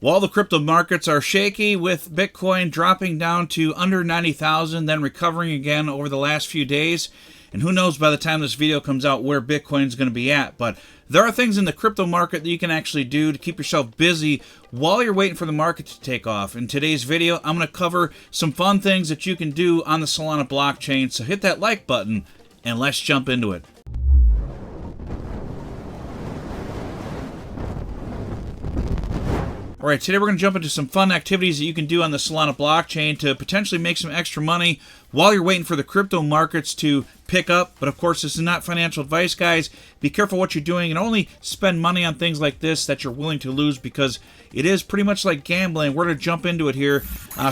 While the crypto markets are shaky, with Bitcoin dropping down to under 90,000, then recovering again over the last few days, and who knows by the time this video comes out where Bitcoin is going to be at, but there are things in the crypto market that you can actually do to keep yourself busy while you're waiting for the market to take off. In today's video, I'm going to cover some fun things that you can do on the Solana blockchain, so hit that like button and let's jump into it. All right, today we're going to jump into some fun activities that you can do on the Solana blockchain to potentially make some extra money while you're waiting for the crypto markets to pick up. But of course, this is not financial advice, guys. Be careful what you're doing and only spend money on things like this that you're willing to lose, because it is pretty much like gambling. We're going to jump into it here.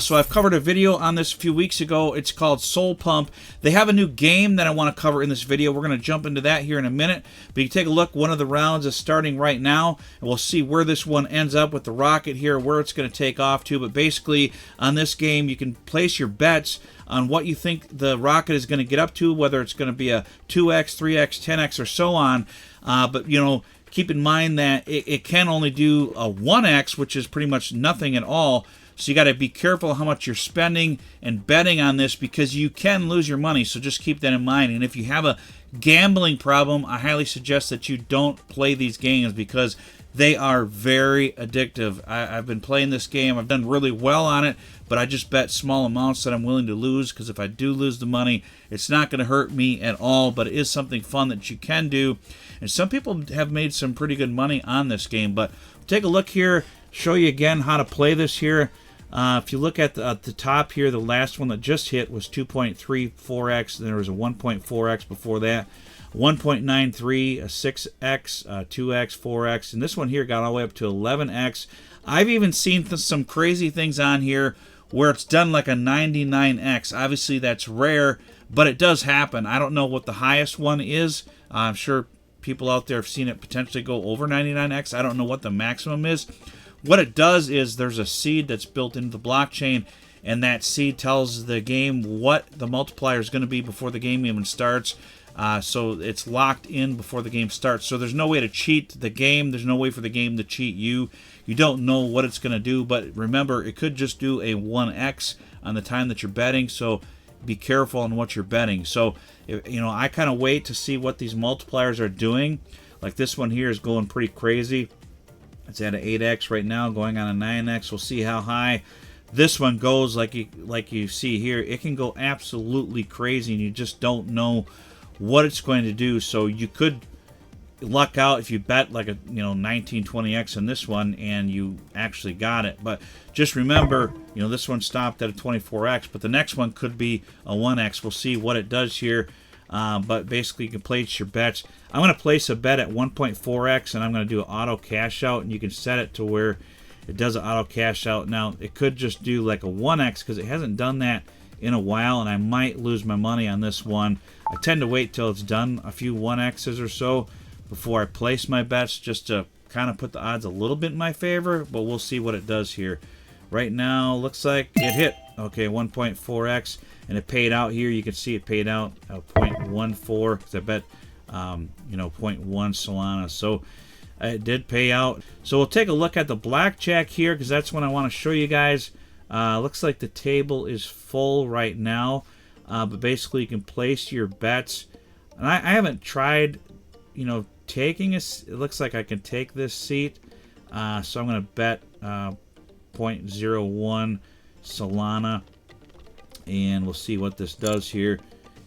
So I've covered a video on this a few weeks ago. It's called SolPump. They have a new game that I want to cover in this video. We're going to jump into that here in a minute. But you can take a look. One of the rounds is starting right now, and we'll see where this one ends up with the rocket here, where it's going to take off to. But basically, on this game, you can place your bets on what you think the rocket is going to get up to, whether it's going to be a 2x, 3x, 10x, or so on. But, you know, keep in mind that it can only do a 1x, which is pretty much nothing at all. So you got to be careful how much you're spending and betting on this, because you can lose your money. So just keep that in mind. And if you have a gambling problem, I highly suggest that you don't play these games, because they are very addictive. I've been playing this game. I've done really well on it, but I just bet small amounts that I'm willing to lose, because if I do lose the money, it's not going to hurt me at all, but it is something fun that you can do. And some people have made some pretty good money on this game. But take a look here, show you again how to play this here. If you look at the top here, the last one that just hit was 2.34x. There was a 1.4x before that, 1.93, a 6x, 2x, 4x, and this one here got all the way up to 11x. I've even seen some crazy things on here where it's done like a 99x. Obviously, that's rare, but it does happen. I don't know what the highest one is. I'm sure people out there have seen it potentially go over 99x. I don't know what the maximum is. What it does is there's a seed that's built into the blockchain, and that seed tells the game what the multiplier is going to be before the game even starts. So it's locked in before the game starts. So there's no way to cheat the game. There's no way for the game to cheat you. You don't know what it's going to do, but remember, it could just do a 1x on the time that you're betting. So be careful on what you're betting. So, you know, I kind of wait to see what these multipliers are doing. Like this one here is going pretty crazy. It's at an 8x right now, going on a 9x. We'll see how high this one goes. Like you see here, it can go absolutely crazy, and you just don't know what it's going to do. So you could luck out if you bet like a 19, 20x on this one and you actually got it. But just remember, this one stopped at a 24x, but the next one could be a 1x. We'll see what it does here. But basically, you can place your bets. I'm going to place a bet at 1.4x, and I'm going to do an auto cash out, and you can set it to where it does an auto cash out. Now, it could just do like a 1x because it hasn't done that in a while, and I might lose my money on this one. I tend to wait till it's done a few 1x's or so before I place my bets, just to kind of put the odds a little bit in my favor, but we'll see what it does here. Right now, looks like it hit. Okay, 1.4x, and it paid out here. You can see it paid out 0.14 because I bet 0.1 Solana. So it did pay out. So we'll take a look at the blackjack here, because that's what I want to show you guys. Looks like the table is full right now, but basically you can place your bets. And I haven't tried, taking a. It looks like I can take this seat, so I'm going to bet 0.01 Solana, and we'll see what this does here.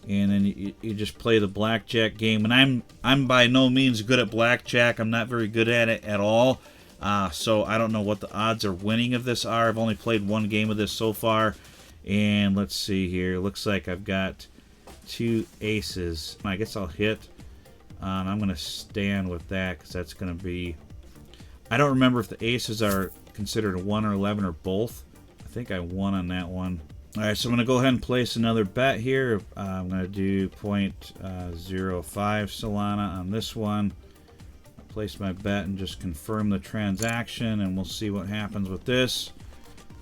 And then you just play the blackjack game, and I'm by no means good at blackjack. I'm not very good at it at all. So I don't know what the odds of winning of this are. I've only played one game of this so far. And let's see here. Looks like I've got 2 aces. I guess I'll hit. And I'm going to stand with that, because that's going to be... I don't remember if the aces are considered a 1 or 11 or both. I think I won on that one. All right, so I'm going to go ahead and place another bet here. I'm going to do 0.05 Solana on this one. Place my bet and just confirm the transaction, and we'll see what happens with this.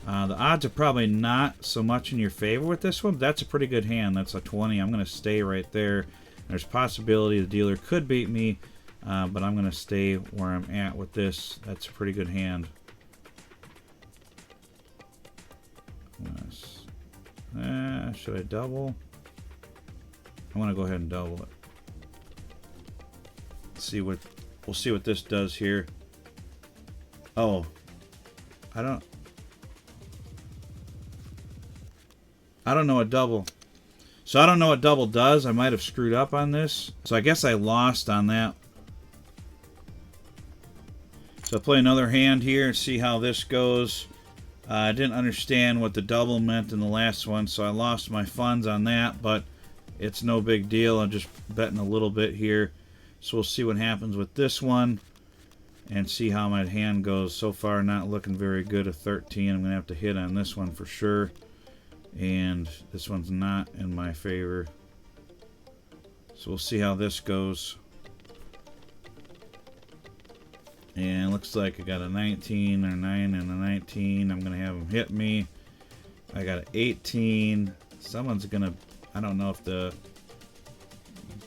The odds are probably not so much in your favor with this one, but that's a pretty good hand. That's a 20. I'm going to stay right there. There's possibility the dealer could beat me, but I'm going to stay where I'm at with this. That's a pretty good hand. Should I double? I want to go ahead and double it. We'll see what this does here. Oh, I don't know what double. So I don't know what double does. I might have screwed up on this. So I guess I lost on that. So I'll play another hand here and see how this goes. I didn't understand what the double meant in the last one, so I lost my funds on that, but it's no big deal. I'm just betting a little bit here. So we'll see what happens with this one and see how my hand goes. So far, not looking very good. A 13. I'm going to have to hit on this one for sure. And this one's not in my favor. So we'll see how this goes. And looks like I got a 19 or 9 and a 19. I'm going to have them hit me. I got an 18. Someone's going to... I don't know if the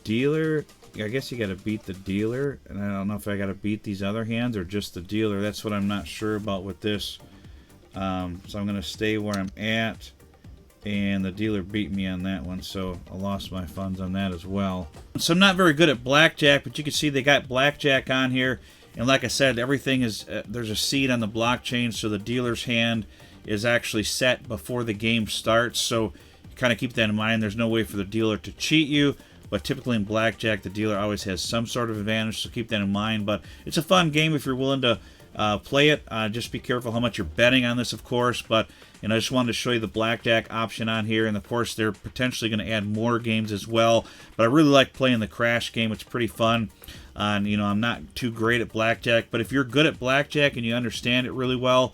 dealer... I guess you got to beat the dealer. And I don't know if I got to beat these other hands or just the dealer. That's what I'm not sure about with this. So I'm going to stay where I'm at. And the dealer beat me on that one, so I lost my funds on that as well. So I'm not very good at blackjack, but you can see they got blackjack on here. And like I said, everything is, there's a seed on the blockchain, so the dealer's hand is actually set before the game starts. So kind of keep that in mind. There's no way for the dealer to cheat you, but typically in blackjack, the dealer always has some sort of advantage, so keep that in mind. But it's a fun game if you're willing to play it. Just be careful how much you're betting on this, of course. But I just wanted to show you the blackjack option on here, and of course they're potentially going to add more games as well. But I really like playing the crash game. It's pretty fun. And I'm not too great at blackjack, but if you're good at blackjack and you understand it really well,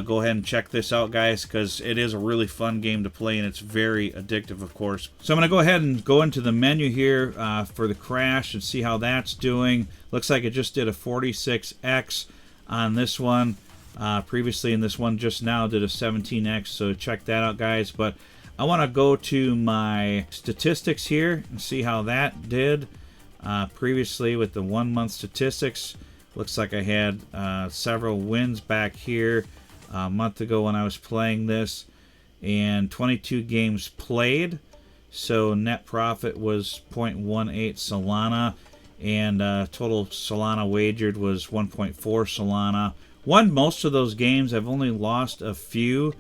go ahead and check this out, guys, because it is a really fun game to play, and it's very addictive, of course. So I'm going to go ahead and go into the menu here for the crash and see how that's doing. Looks like it just did a 46x on this one. Previously in this one just now did a 17x, so check that out, guys. But I want to go to my statistics here and see how that did. Previously with the 1 month statistics, looks like I had several wins back here a month ago when I was playing this, and 22 games played, so net profit was 0.18 Solana, and total Solana wagered was 1.4 Solana. Won most of those games. I've only lost a few,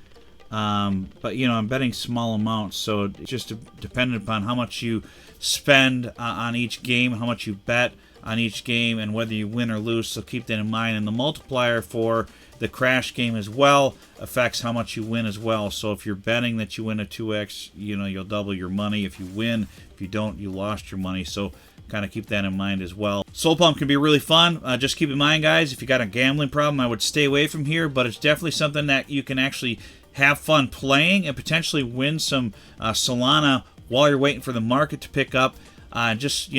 but I'm betting small amounts, so it's just dependent upon how much you spend on each game, how much you bet on each game, and whether you win or lose, so keep that in mind. And the multiplier for the crash game as well affects how much you win as well. So if you're betting that you win a 2x, you'll double your money. If you win, if you don't, you lost your money. So kind of keep that in mind as well. SolPump can be really fun. Just keep in mind, guys, if you got a gambling problem, I would stay away from here, but it's definitely something that you can actually have fun playing and potentially win some Solana while you're waiting for the market to pick up. Just,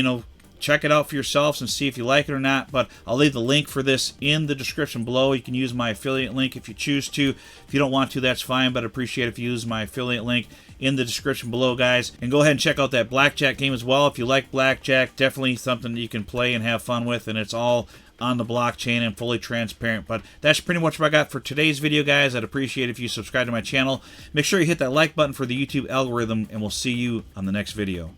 check it out for yourselves and see if you like it or not. But I'll leave the link for this in the description below. You can use my affiliate link if you choose to. If you don't want to, that's fine, but I appreciate if you use my affiliate link in the description below, guys. And go ahead and check out that blackjack game as well. If you like blackjack, definitely something that you can play and have fun with, and it's all on the blockchain and fully transparent. But that's pretty much what I got for today's video, guys. I'd appreciate if you subscribe to my channel. Make sure you hit that like button for the YouTube algorithm, and we'll see you on the next video.